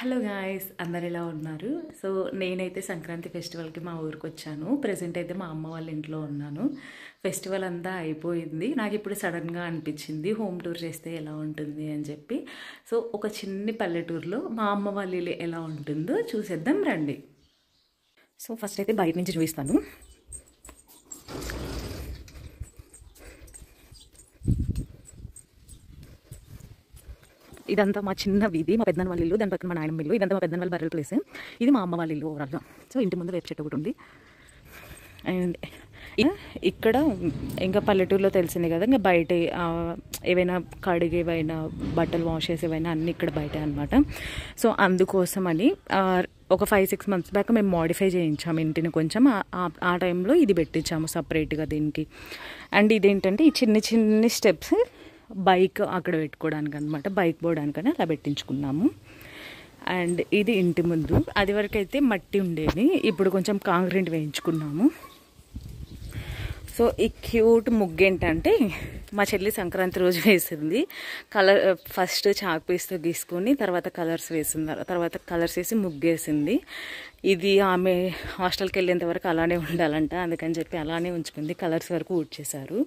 Hello guys, అందరు ఎలా ఉన్నారు? సో నేనైతే సంక్రాంతి ఫెస్టివల్కి మా ఊరికి వచ్చాను. ప్రజెంట్ అయితే మా అమ్మ వాళ్ళ ఇంట్లో ఉన్నాను. ఫెస్టివల్ అంతా అయిపోయింది. నాకు ఇప్పుడు సడన్గా అనిపించింది హోమ్ టూర్ చేస్తే ఎలా ఉంటుంది అని చెప్పి. సో ఒక చిన్ని పల్లెటూరులో మా అమ్మ వాళ్ళ ఇల్లు ఎలా ఉంటుందో చూసేద్దాం రండి. సో ఫస్ట్ అయితే బయట నుంచి చూపిస్తాను. ఇదంతా మా చిన్న వీధి, మా పెద్దన్న వాళ్ళ ఇల్లు, దాని పక్కన మా నాయనమ్మ ఇల్లు, ఇదంతా మా పెద్దన్న వాళ్ళ బర్రెల ప్లేస్. ఇది మా అమ్మ వాళ్ళ ఇల్లు ఓవరాల్గా. సో ఇంటి ముందు వేప చెట్టు ఒకటి ఉంది. అండ్ ఇక్కడ ఇంకా పల్లెటూరులో తెలిసింది కదా, ఇంకా బయట ఏవైనా కడిగేవైనా బట్టలు వాష్ చేసేవైనా అన్నీ ఇక్కడ బయటే అనమాట. సో అందుకోసమని ఒక 5-6 months బ్యాక్ మేము మోడిఫై చేయించాము ఇంటిని కొంచెం. ఆ టైంలో ఇది పెట్టించాము సపరేట్గా దీనికి. అండ్ ఇదేంటంటే ఈ చిన్ని చిన్ని స్టెప్స్ బైక్ అక్కడ పెట్టుకోవడానికి అనమాట, బైక్ పోవడానికని అలా పెట్టించుకున్నాము. అండ్ ఇది ఇంటి ముందు, అది వరకు అయితే మట్టి ఉండేది, ఇప్పుడు కొంచెం కాంక్రీట్ వేయించుకున్నాము. సో ఈ క్యూట్ ముగ్గు ఏంటంటే మా చెల్లి సంక్రాంతి రోజు వేసింది. కలర్ ఫస్ట్ చాక్ పీస్తో గీసుకొని తర్వాత కలర్స్ వేసింది, తర్వాత కలర్స్ వేసి ముగ్గేసింది. ఇది ఆమె హాస్టల్కి వెళ్ళేంత వరకు అలానే ఉండాలంట, అందుకని చెప్పి అలానే ఉంచుకుంది. కలర్స్ వరకు ఊడ్చేశారు.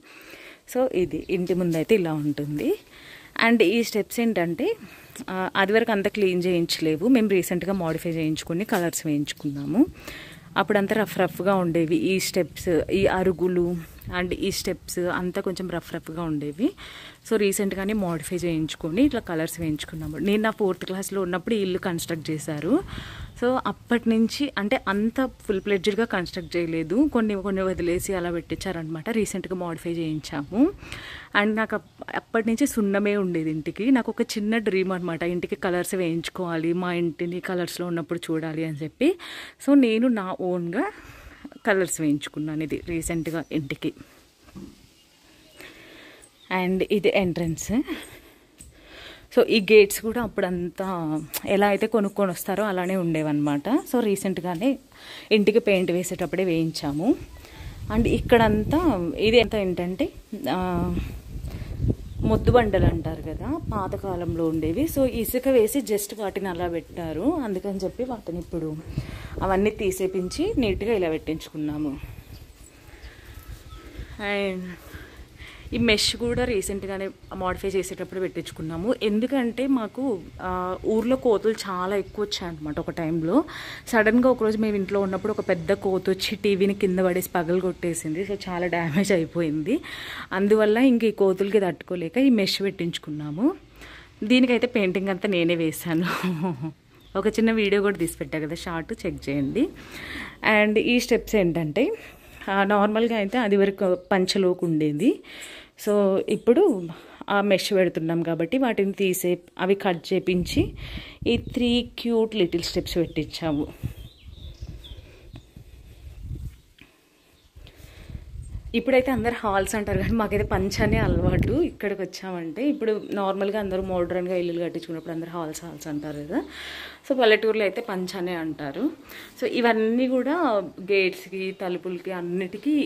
సో ఇది ఇంటి ముందు అయితే ఇలా ఉంటుంది. అండ్ ఈ స్టెప్స్ ఏంటంటే అది వరకు అంతా క్లీన్ చేయించలేవు, మేము రీసెంట్గా మోడిఫై చేయించుకుని కలర్స్ వేయించుకున్నాము. అప్పుడంతా రఫ్గా ఉండేవి ఈ స్టెప్స్, ఈ అరుగులు అండ్ ఈ స్టెప్స్ అంతా కొంచెం రఫ్గా ఉండేవి. సో రీసెంట్గానే మోడిఫై చేయించుకొని ఇట్లా కలర్స్ వేయించుకున్నాము. నేను నా 4th క్లాస్లో ఉన్నప్పుడు ఈ ఇల్లు కన్స్ట్రక్ట్ చేశారు. సో అప్పటి నుంచి అంటే అంత ఫుల్ ప్లెడ్జ్డ్గా కన్స్ట్రక్ట్ చేయలేదు, కొన్ని వదిలేసి అలా పెట్టించారనమాట. రీసెంట్గా మోడిఫై చేయించాము. అండ్ నాకు అప్పటి నుంచి సున్నమే ఉండేది ఇంటికి. నాకు ఒక చిన్న డ్రీమ్ అనమాట, ఇంటికి కలర్స్ వేయించుకోవాలి, మా ఇంటిని కలర్స్లో ఉన్నప్పుడు చూడాలి అని చెప్పి. సో నేను నా ఓన్గా కలర్స్ వేయించుకున్నాను ఇది రీసెంట్గా ఇంటికి. అండ్ ఇది ఎంట్రన్స్. సో ఈ గేట్స్ కూడా అప్పుడంతా ఎలా అయితే కొనుక్కొని వస్తారో అలానే ఉండేవన్నమాట. సో రీసెంట్గానే ఇంటికి పెయింట్ వేసేటప్పుడే వేయించాము. అండ్ ఇక్కడంతా ఇది అంతా ఏంటంటే మొద్దు బండలు అంటారు కదా, పాతకాలంలో ఉండేవి. సో ఇసుక వేసి జస్ట్ వాటిని అలా పెట్టారు, అందుకని చెప్పి వాటిని ఇప్పుడు అవన్నీ తీసేపించి నీట్గా ఇలా పెట్టించుకున్నాము. అండ్ ఈ మెష్ కూడా రీసెంట్గానే మోడిఫై చేసేటప్పుడు పెట్టించుకున్నాము. ఎందుకంటే మాకు ఊర్లో కోతులు చాలా ఎక్కువ వచ్చాయన్నమాట ఒక టైంలో. సడన్గా ఒకరోజు మేము ఇంట్లో ఉన్నప్పుడు ఒక పెద్ద కోత వచ్చి టీవీని కింద పడేసి పగలు కొట్టేసింది. సో చాలా డ్యామేజ్ అయిపోయింది. అందువల్ల ఇంక ఈ కోతులకి తట్టుకోలేక ఈ మెష్ పెట్టించుకున్నాము. దీనికైతే పెయింటింగ్ అంతా నేనే వేశాను. ఒక చిన్న వీడియో కూడా తీసి పెట్టా కదా, షార్ట్ చెక్ చేయండి. అండ్ ఈ స్టెప్స్ ఏంటంటే నార్మల్గా అయితే అది వరకు పంచలోకి ఉండేది. సో ఇప్పుడు ఆ మెష్ పెడుతున్నాం కాబట్టి వాటిని తీసే అవి కట్ చేపించి ఈ 3 క్యూట్ లిటిల్ స్టెప్స్ పెట్టించాము. ఇప్పుడైతే అందరు హాల్స్ అంటారు కానీ మాకైతే పంచనే అలవాటు. ఇక్కడికి వచ్చామంటే ఇప్పుడు నార్మల్గా అందరూ మోడ్రన్గా ఇల్లులు కట్టించుకున్నప్పుడు అందరూ హాల్స్ అంటారు కదా. సో పల్లెటూరులో అయితే పంచనే అంటారు. సో ఇవన్నీ కూడా గేట్స్కి, తలుపులకి అన్నిటికీ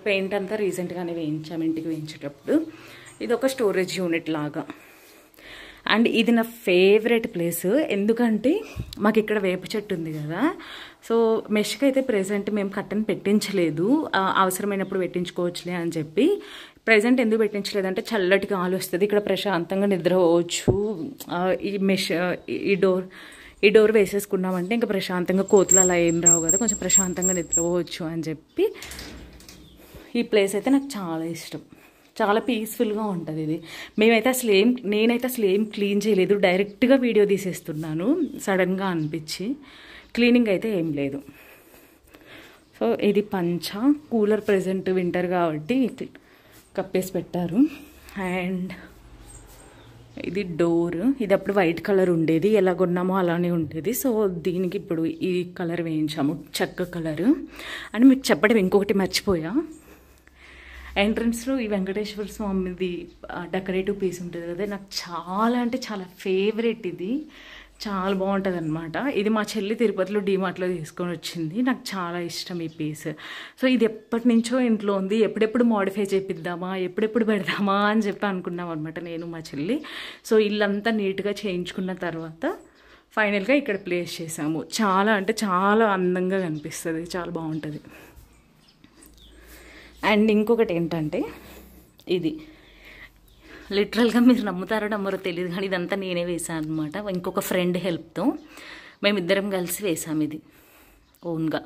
పెయింట్ అంతా రీసెంట్గానే వేయించాము ఇంటికి వేయించేటప్పుడు. ఇది ఒక స్టోరేజ్ యూనిట్ లాగా. అండ్ ఇది నా ఫేవరెట్ ప్లేస్, ఎందుకంటే మాకు ఇక్కడ వేప చెట్టు ఉంది కదా. సో మెష్కి అయితే ప్రెజెంట్ మేము కట్టని పెట్టించలేదు, అవసరమైనప్పుడు పెట్టించుకోవచ్చులే అని చెప్పి. ప్రెజెంట్ ఎందుకు పెట్టించలేదంటే చల్లటి గాలి వస్తుంది, ఇక్కడ ప్రశాంతంగా నిద్రపోవచ్చు. ఈ మెష్ ఈ డోర్ వేసేసుకున్నామంటే ఇంకా ప్రశాంతంగా కోతులు అలా ఏం రావు కదా, కొంచెం ప్రశాంతంగా నిద్రపోవచ్చు అని చెప్పి ఈ ప్లేస్ అయితే నాకు చాలా ఇష్టం. చాలా పీస్ఫుల్గా ఉంటుంది ఇది. నేనైతే అసలు ఏం క్లీన్ చేయలేదు, డైరెక్ట్గా వీడియో తీసేస్తున్నాను సడన్గా అనిపించి. క్లీనింగ్ అయితే ఏం లేదు. సో ఇది పంచ, కూలర్ ప్రెజెంట్ వింటర్ కాబట్టి కప్పేసి పెట్టారు. అండ్ ఇది డోర్, ఇది అప్పుడు వైట్ కలర్ ఉండేది, ఎలా కొన్నామో అలానే ఉండేది. సో దీనికి ఇప్పుడు ఈ కలర్ వేయించాము, చెక్క కలర్. అని మీకు చెప్పడం ఇంకొకటి మర్చిపోయా, ఎంట్రన్స్లో ఈ వెంకటేశ్వర స్వామిది డెకరేటివ్ పీస్ ఉంటుంది కదా, నాకు చాలా అంటే చాలా ఫేవరెట్. ఇది చాలా బాగుంటుంది అనమాట. ఇది మా చెల్లి తిరుపతిలో డీమార్ట్లో తీసుకొని వచ్చింది, నాకు చాలా ఇష్టం ఈ పీస్. సో ఇది ఎప్పటి నుంచో ఇంట్లో ఉంది, ఎప్పుడెప్పుడు మోడిఫై చేపిద్దామా, ఎప్పుడెప్పుడు పెడదామా అని చెప్పి అనుకున్నాం అనమాట నేను మా చెల్లి. సో ఇల్లంతా నీట్గా చేయించుకున్న తర్వాత ఫైనల్గా ఇక్కడ ప్లేస్ చేసాము. చాలా అంటే చాలా అందంగా కనిపిస్తుంది, చాలా బాగుంటుంది. అండ్ ఇంకొకటి ఏంటంటే ఇది లిటరల్గా మీరు నమ్ముతారో నమ్మరో తెలియదు కానీ ఇదంతా నేనే వేసాను అనమాట. ఇంకొక ఫ్రెండ్ హెల్ప్తో మేమిద్దరం కలిసి వేసాము ఇది ఓన్గా.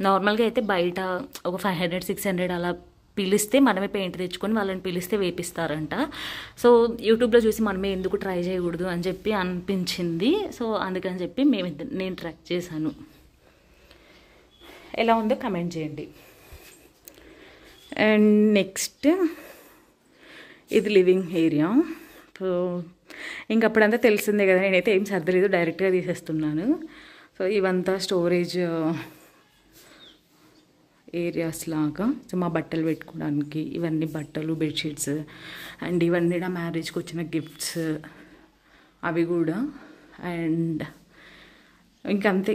నార్మల్గా అయితే బయట ఒక 500-600 అలా పిలిస్తే మనమే పెయింట్ తెచ్చుకొని వాళ్ళని పిలిస్తే వేపిస్తారంట. సో యూట్యూబ్లో చూసి మనమే ఎందుకు ట్రై చేయకూడదు అని చెప్పి అనిపించింది. సో అందుకని చెప్పి నేను ట్రై చేశాను. ఎలా ఉందో కమెంట్ చేయండి. అండ్ నెక్స్ట్ ఇది లివింగ్ ఏరియా. సో ఇంకప్పుడంతా తెలిసిందే కదా, నేనైతే ఏం సర్దలేదు, డైరెక్ట్గా తీసేస్తున్నాను. సో ఇవంతా స్టోరేజ్ ఏరియాస్ లాగా. సో మా బట్టలు పెట్టుకోవడానికి ఇవన్నీ బట్టలు, బెడ్షీట్స్, అండ్ ఇవన్నీ నా మ్యారేజ్కి వచ్చిన గిఫ్ట్స్ అవి కూడా. అండ్ ఇంకంతే.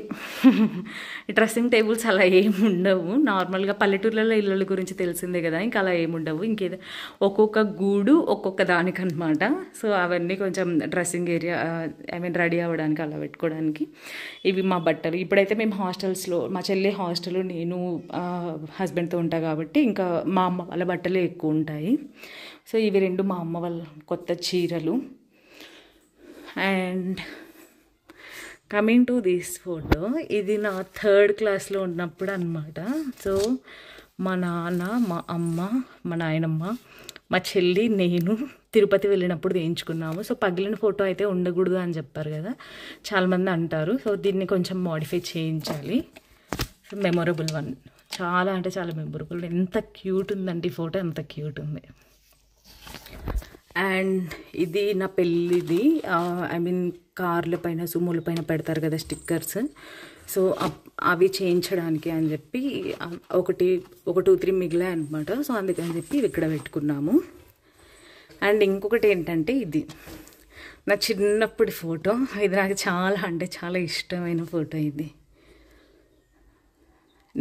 డ్రెస్సింగ్ టేబుల్స్ అలా ఏమి ఉండవు. నార్మల్గా పల్లెటూర్లలో ఇళ్ళ గురించి తెలిసిందే కదా, ఇంకా అలా ఏముండవు. ఇంకేదో ఒక్కొక్క గూడు ఒక్కొక్క దానికి అనమాట. సో అవన్నీ కొంచెం డ్రెస్సింగ్ ఏరియా, రెడీ అవ్వడానికి అలా పెట్టుకోవడానికి. ఇవి మా బట్టలు. ఇప్పుడైతే మేము హాస్టల్స్లో, మా చెల్లి హాస్టల్, నేను హస్బెండ్తో ఉంటా కాబట్టి ఇంకా మా అమ్మ వాళ్ళ బట్టలే ఎక్కువ ఉంటాయి. సో ఇవి రెండు మా అమ్మ వాళ్ళ కొత్త చీరలు. And coming to this photo, ఇది నా 3rd క్లాస్లో ఉన్నప్పుడు అనమాట. సో మా నాన్న, మా అమ్మ, మా నాయనమ్మ, మా చెల్లి, నేను తిరుపతి వెళ్ళినప్పుడు వేయించుకున్నాము. సో పగిలిన ఫోటో అయితే ఉండకూడదు అని చెప్పారు కదా, చాలామంది అంటారు. సో దీన్ని కొంచెం మోడిఫై చేయించాలి. సో మెమొరబుల్ వన్, చాలా అంటే చాలా మెమొరబుల్. ఎంత క్యూట్ ఉందండి ఈ ఫోటో, ఎంత క్యూట్ ఉంది. అండ్ ఇది నా పెళ్ళిది. కార్ల పైన, సుమ్ముల పైన పెడతారు కదా స్టిక్కర్స్. సో అవి చేయించడానికి అని చెప్పి ఒక 2-3 మిగిలాయి అనమాట. సో అందుకని చెప్పి ఇది ఇక్కడ పెట్టుకున్నాము. అండ్ ఇంకొకటి ఏంటంటే ఇది నా చిన్నప్పటి ఫోటో. ఇది నాకు చాలా అంటే చాలా ఇష్టమైన ఫోటో. ఇది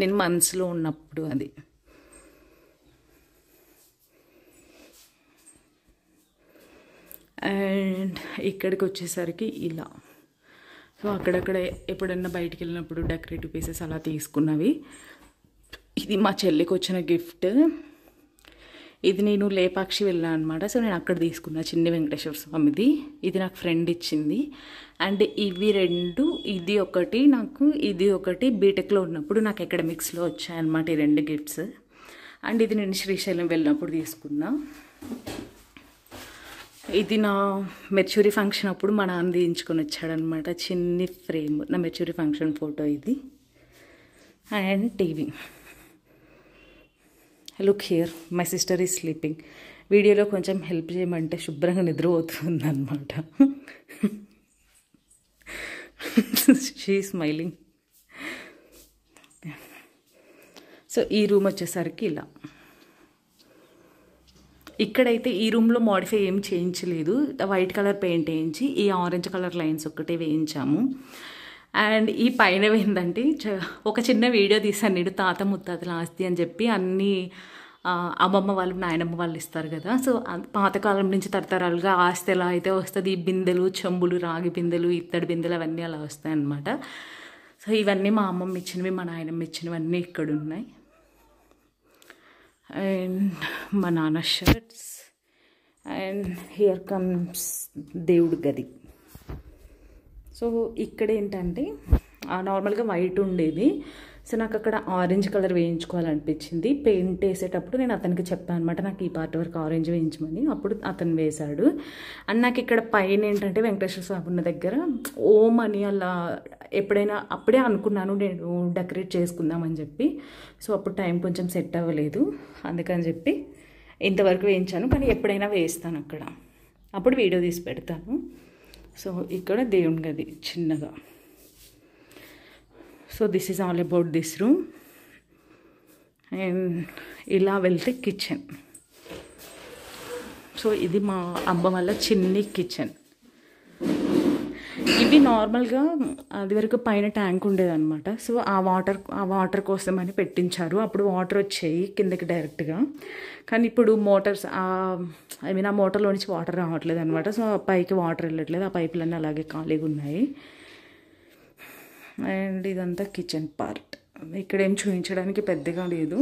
నేను మనసులో ఉన్నప్పుడు అది. అండ్ ఇక్కడికి వచ్చేసరికి ఇలా. సో అక్కడక్కడ ఎప్పుడన్నా బయటికి వెళ్ళినప్పుడు డెకరేటివ్ పీసెస్ అలా తీసుకున్నవి. ఇది మా చెల్లికి వచ్చిన గిఫ్ట్. ఇది నేను లేపాక్షి వెళ్ళాను అనమాట. సో నేను అక్కడ తీసుకున్నా, చిన్ని వెంకటేశ్వర స్వామిది. ఇది నాకు ఫ్రెండ్ ఇచ్చింది. అండ్ ఇవి రెండు, ఇది ఒకటి నాకు, ఇది ఒకటి బీటెక్లో ఉన్నప్పుడు నాకు అకాడమిక్స్లో వచ్చాయన్నమాట ఈ 2 గిఫ్ట్స్. అండ్ ఇది నేను శ్రీశైలం వెళ్ళినప్పుడు తీసుకున్నా. ఇది నా మెచ్యూరీ ఫంక్షన్ అప్పుడు మా నాన్న తీయించుకొని వచ్చాడనమాట, చిన్ని ఫ్రేమ్, నా మెచ్యూరీ ఫంక్షన్ ఫోటో ఇది. And TV. Look here, my sister is sleeping. వీడియోలో కొంచెం హెల్ప్ చేయమంటే శుభ్రంగా నిద్రపోతుందన్నమాట. She smiling. సో ఈ రూమ్ వచ్చేసరికి ఇలా. ఇక్కడైతే ఈ రూమ్లో మోడిఫై ఏం చేయించలేదు, వైట్ కలర్ పెయింట్ వేయించి ఈ ఆరెంజ్ కలర్ లైన్స్ ఒక్కటే వేయించాము. అండ్ ఈ పైన ఏంటంటే ఒక చిన్న వీడియో తీసాను నేను, తాత ముత్తాతల ఆస్తి అని చెప్పి. అన్నీ అమ్మమ్మ వాళ్ళు, నాయనమ్మ వాళ్ళు ఇస్తారు కదా. సో పాతకాలం నుంచి తరతరాలుగా ఆస్తి ఎలా అయితే వస్తుంది, ఈ బిందెలు, చెంబులు, రాగి బిందెలు, ఇత్తడి బిందెలు అవన్నీ అలా వస్తాయన్నమాట. సో ఇవన్నీ మా అమ్మమ్మ ఇచ్చినవి, మా నాయనమ్మ ఇచ్చినవన్నీ ఇక్కడ ఉన్నాయి. అండ్ మా నాన్న షర్ట్స్. అండ్ హియర్ కమ్స్ దేవుడి గది. సో ఇక్కడ ఏంటంటే నార్మల్గా వైట్ ఉండేది. సో నాకు అక్కడ ఆరెంజ్ కలర్ వేయించుకోవాలనిపించింది. పెయింట్ వేసేటప్పుడు నేను అతనికి చెప్పాను అనమాట, నాకు ఈ పార్ట్ వరకు ఆరెంజ్ వేయించమని. అప్పుడు అతను వేశాడు. అండ్ నాకు ఇక్కడ పైన ఏంటంటే వెంకటేశ్వర స్వామి ఉన్న దగ్గర ఓం అని అలా ఎప్పుడైనా అప్పుడే అనుకున్నాను నేను డెకరేట్ చేసుకుందామని చెప్పి. సో అప్పుడు టైం కొంచెం సెట్ అవ్వలేదు, అందుకని చెప్పి ఇంతవరకు వేయించాను. కానీ ఎప్పుడైనా వేస్తాను అక్కడ, అప్పుడు వీడియో తీసి పెడతాను. సో ఇక్కడ దేవుని గది చిన్నగా. So this is all about this room. And ఇలా వెళ్తే కిచెన్. సో ఇది మా అమ్మ వాళ్ళ చిన్ని కిచెన్. ఇవి నార్మల్గా అది వరకు పైన ట్యాంక్ ఉండేదన్నమాట. సో ఆ వాటర్ కోసం అని పెట్టించారు. అప్పుడు వాటర్ వచ్చాయి కిందకి డైరెక్ట్గా. కానీ ఇప్పుడు మోటార్స్ ఐ మీన్ ఆ మోటార్లో నుంచి వాటర్ రావట్లేదు అనమాట. సో పైకి వాటర్ వెళ్ళట్లేదు, ఆ పైపులన్నీ అలాగే ఖాళీగా ఉన్నాయి. అండ్ ఇదంతా కిచెన్ పార్ట్. ఇక్కడ ఏం చూపించడానికి పెద్దగా లేదు.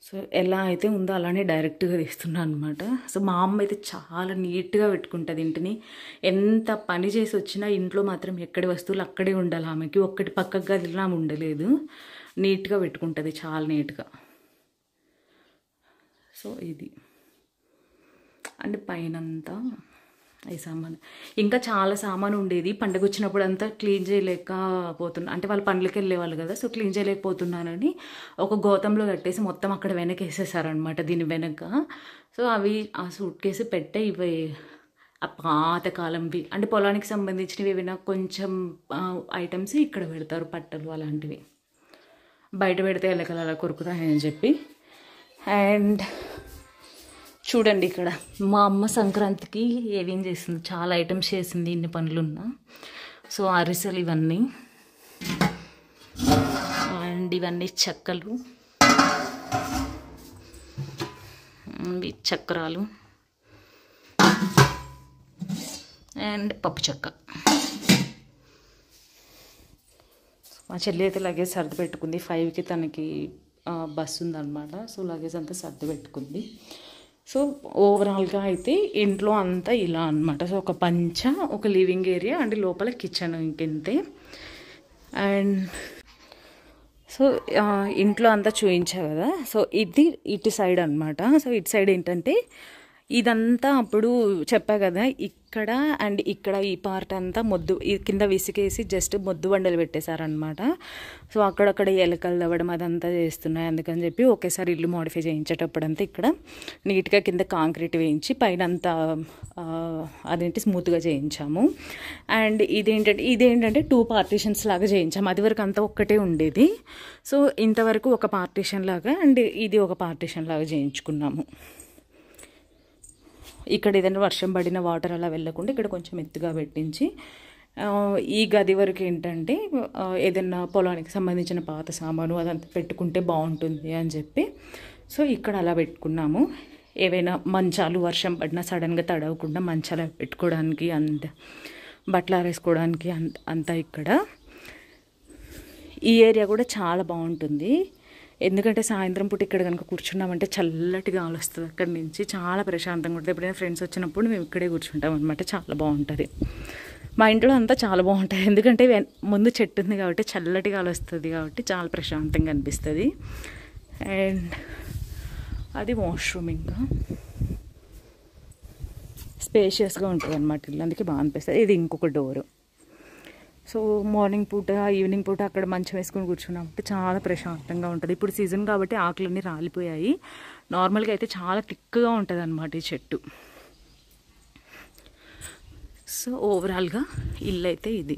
సో ఎలా అయితే ఉందో అలానే డైరెక్ట్గా తీస్తున్నాను అనమాట. సో మా అమ్మ అయితే చాలా నీట్గా పెట్టుకుంటుంది ఇంటిని. ఎంత పని చేసి వచ్చినా ఇంట్లో మాత్రం ఎక్కడి వస్తువులు అక్కడే ఉండాలి. ఆమెకి ఒక్కటి పక్కకు గదిలా ఉండలేదు, నీట్గా పెట్టుకుంటుంది, చాలా నీట్గా. సో ఇది అంటే పైనంతా ఈ సామాన్, ఇంకా చాలా సామాన్ ఉండేది. పండుగ వచ్చినప్పుడు అంతా క్లీన్ చేయలేకపోతున్నా, అంటే వాళ్ళు పనులకి వెళ్ళేవాళ్ళు కదా, సో క్లీన్ చేయలేకపోతున్నానని ఒక గోతంలో కట్టేసి మొత్తం అక్కడ వెనక వేసేసారనమాట, దీని వెనక. సో అవి ఆ సూట్ కేసు పెట్టే ఇవి ఆ పాతకాలంవి, అంటే పొలానికి సంబంధించినవి ఏమైనా కొంచెం ఐటమ్స్ ఇక్కడ పెడతారు, పట్టలు అలాంటివి. బయట పెడితే ఎలకలు అలా కొరుకుతాయని చెప్పి. అండ్ చూడండి ఇక్కడ మా అమ్మ సంక్రాంతికి ఏమేం చేసింది, చాలా ఐటమ్స్ చేసింది ఇన్ని పనులున్నా. సో అరిసెలు ఇవన్నీ, అండ్ ఇవన్నీ చెక్కలు, చక్రాలు, అండ్ పప్పు చెక్క. మా చెల్లి అయితే లగేజ్ సర్ది పెట్టుకుంది. 5కి తనకి బస్సు ఉందన్నమాట. సో లగేజ్ అంతా సర్ది పెట్టుకుంది. సో ఓవరాల్గా అయితే ఇంట్లో అంతా ఇలా అనమాట. సో ఒక పంచ, ఒక లివింగ్ ఏరియా, అండ్ లోపల కిచెన్ ఇంకెంతే. అండ్ సో ఇంట్లో అంతా చూపించా కదా. సో ఇది ఇటు సైడ్ అనమాట. సో ఇటు సైడ్ ఏంటంటే ఇదంతా అప్పుడు చెప్పా కదా, ఇక్కడ అండ్ ఇక్కడ ఈ పార్ట్ అంతా మొద్దు కింద విసికేసి జస్ట్ మొద్దు బండలు పెట్టేశారనమాట. సో అక్కడక్కడ ఎలకలు తవ్వడం అదంతా చేస్తున్నాయి. అందుకని చెప్పి ఒకేసారి ఇల్లు మోడిఫై చేయించేటప్పుడు అంతా ఇక్కడ నీట్గా కింద కాంక్రీట్ వేయించి పైన అంతా అదేంటి స్మూత్గా చేయించాము. అండ్ ఇదేంటంటే 2 పార్టీషన్స్ లాగా చేయించాము. అది వరకు అంతా ఒక్కటే ఉండేది. సో ఇంతవరకు ఒక పార్టీషన్ లాగా, అండ్ ఇది ఒక పార్టీషన్ లాగా చేయించుకున్నాము. ఇక్కడ ఏదైనా వర్షం పడిన వాటర్ అలా వెళ్ళకుండా ఇక్కడ కొంచెం ఎత్తుగా పెట్టించి, ఈ గది వరకు ఏంటంటే ఏదైనా పొలానికి సంబంధించిన పాత సామాను అదంతా పెట్టుకుంటే బాగుంటుంది అని చెప్పి సో ఇక్కడ అలా పెట్టుకున్నాము. ఏవైనా మంచాలు వర్షం పడినా సడన్గా తడవకుండా మంచాలు పెట్టుకోవడానికి, అంత బట్టలు ఆరేసుకోవడానికి అంతా ఇక్కడ. ఈ ఏరియా కూడా చాలా బాగుంటుంది. ఎందుకంటే సాయంత్రం పూట ఇక్కడ కనుక కూర్చున్నామంటే చల్లటి గాలి వస్తుంది అక్కడి నుంచి, చాలా ప్రశాంతంగా ఉంటుంది. ఎప్పుడైనా ఫ్రెండ్స్ వచ్చినప్పుడు మేము ఇక్కడే కూర్చుంటాం అనమాట, చాలా బాగుంటుంది. మా ఇంట్లో అంతా చాలా బాగుంటుంది, ఎందుకంటే ముందు చెట్టు ఉంది కాబట్టి చల్లటి గాలి వస్తుంది కాబట్టి చాలా ప్రశాంతంగా అనిపిస్తుంది. అండ్ అది వాష్రూమ్, ఇంకా స్పేషియస్గా ఉంటుంది అనమాట ఇల్లు, అందుకే బాగా అనిపిస్తుంది. ఇది ఇంకొక డోరు. సో మార్నింగ్ పూట ఈవినింగ్ పూట అక్కడ మంచం వేసుకొని కూర్చున్నామంటే చాలా ప్రశాంతంగా ఉంటుంది. ఇప్పుడు సీజన్ కాబట్టి ఆకులన్నీ రాలిపోయాయి. నార్మల్గా అయితే చాలా థిక్గా ఉంటుంది అన్నమాట ఈ చెట్టు. సో ఓవరాల్గా ఇల్లు అయితే ఇది.